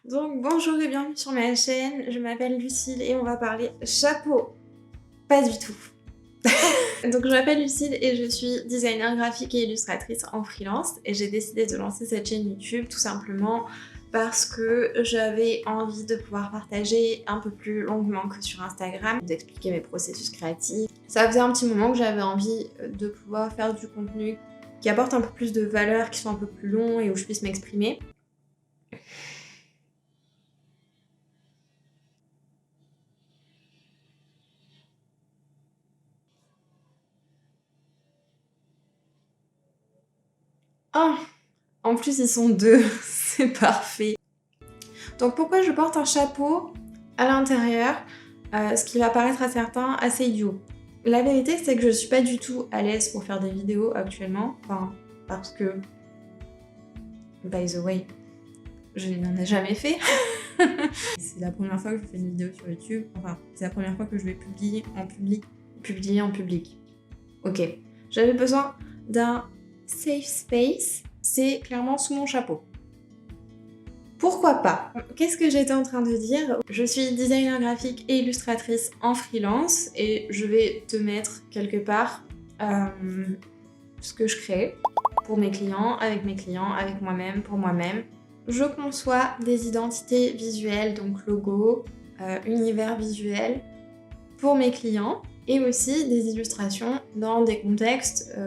Donc bonjour et bienvenue sur ma chaîne, je m'appelle Lucille et on va parler chapeau. Pas du tout. Donc je m'appelle Lucille et je suis designer graphique et illustratrice en freelance et j'ai décidé de lancer cette chaîne YouTube tout simplement parce que j'avais envie de pouvoir partager un peu plus longuement que sur Instagram, d'expliquer mes processus créatifs. Ça faisait un petit moment que j'avais envie de pouvoir faire du contenu qui apporte un peu plus de valeur, qui soit un peu plus long et où je puisse m'exprimer. Oh, en plus ils sont deux, c'est parfait. Donc pourquoi je porte un chapeau à l'intérieur, ce qui va paraître à certains assez idiot. La vérité c'est que je suis pas du tout à l'aise pour faire des vidéos actuellement, enfin parce que, by the way, je n'en ai jamais fait. C'est la première fois que je fais une vidéo sur YouTube, enfin c'est la première fois que je vais publier en public. Ok, j'avais besoin d'un safe space, c'est clairement sous mon chapeau. Pourquoi pas? Qu'est-ce que j'étais en train de dire? Je suis designer graphique et illustratrice en freelance et je vais te mettre quelque part ce que je crée pour mes clients, avec moi-même, pour moi-même. Je conçois des identités visuelles, donc logo, univers visuel pour mes clients et aussi des illustrations dans des contextes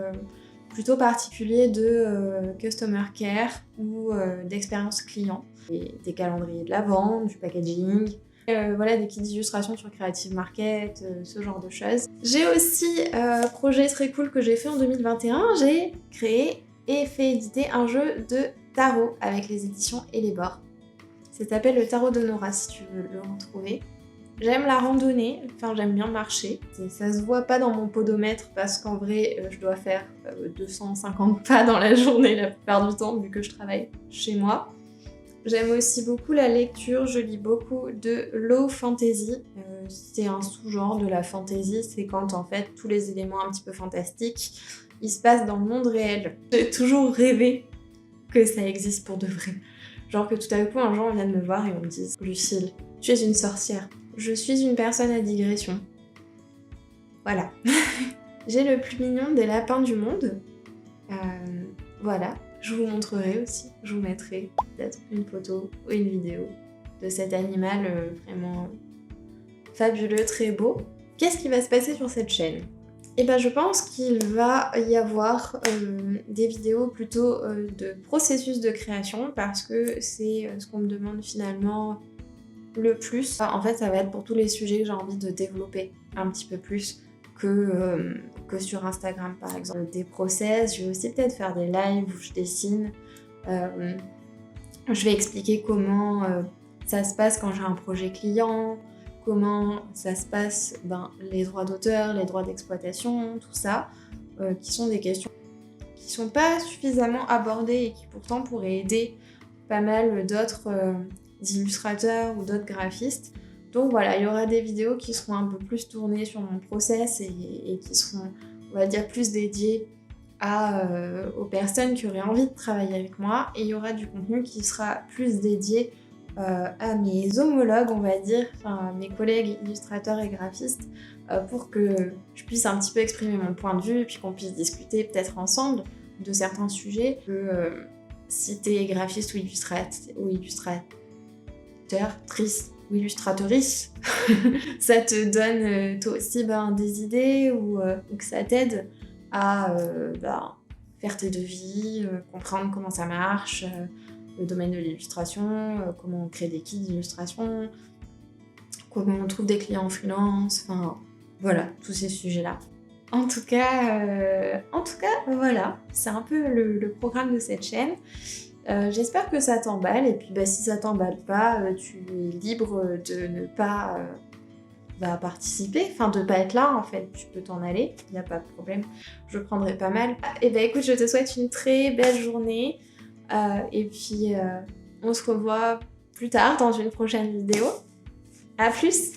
plutôt particuliers de customer care ou d'expérience client. Et des calendriers de la vente, du packaging, voilà, des kits d'illustration sur Creative Market, ce genre de choses. J'ai aussi projet très cool que j'ai fait en 2021, j'ai créé et fait éditer un jeu de tarot avec les éditions et les bords. Ça s'appelle le tarot de Nora si tu veux le retrouver. J'aime la randonnée, enfin j'aime bien marcher. Ça se voit pas dans mon podomètre parce qu'en vrai je dois faire 250 pas dans la journée la plupart du temps vu que je travaille chez moi. J'aime aussi beaucoup la lecture, je lis beaucoup de low fantasy. C'est un sous-genre de la fantasy, c'est quand en fait tous les éléments un petit peu fantastiques ils se passent dans le monde réel. J'ai toujours rêvé que ça existe pour de vrai. Genre que tout à coup un jour on vienne me voir et on me dise « Lucille, tu es une sorcière ». Je suis une personne à digression. Voilà. J'ai le plus mignon des lapins du monde. Voilà. Je vous montrerai aussi. Je vous mettrai peut-être une photo ou une vidéo de cet animal vraiment fabuleux, très beau. Qu'est-ce qui va se passer sur cette chaîne? Eh ben, je pense qu'il va y avoir des vidéos plutôt de processus de création parce que c'est ce qu'on me demande finalement le plus. En fait, ça va être pour tous les sujets que j'ai envie de développer un petit peu plus que sur Instagram par exemple. Des process, je vais aussi peut-être faire des lives où je dessine. Je vais expliquer comment ça se passe quand j'ai un projet client, comment ça se passe, les droits d'auteur, les droits d'exploitation, tout ça, qui sont des questions qui sont pas suffisamment abordées et qui pourtant pourraient aider pas mal d'autres illustrateurs ou d'autres graphistes. Donc voilà, il y aura des vidéos qui seront un peu plus tournées sur mon process et qui seront, on va dire, plus dédiées aux personnes qui auraient envie de travailler avec moi. Et il y aura du contenu qui sera plus dédié à mes homologues, on va dire, enfin mes collègues illustrateurs et graphistes, pour que je puisse un petit peu exprimer mon point de vue et puis qu'on puisse discuter peut-être ensemble de certains sujets. Si t'es graphiste ou illustratrice ou illustratrice, ça te donne toi aussi des idées ou que ça t'aide à faire tes devis, comprendre comment ça marche, le domaine de l'illustration, comment on crée des kits d'illustration, comment on trouve des clients en freelance, enfin voilà, tous ces sujets-là. En tout cas, voilà, c'est un peu le programme de cette chaîne. J'espère que ça t'emballe, et puis si ça t'emballe pas, tu es libre de ne pas participer, enfin de pas être là en fait, tu peux t'en aller, il n'y a pas de problème, je prendrai pas mal. Et écoute, je te souhaite une très belle journée, et puis on se revoit plus tard dans une prochaine vidéo. À plus!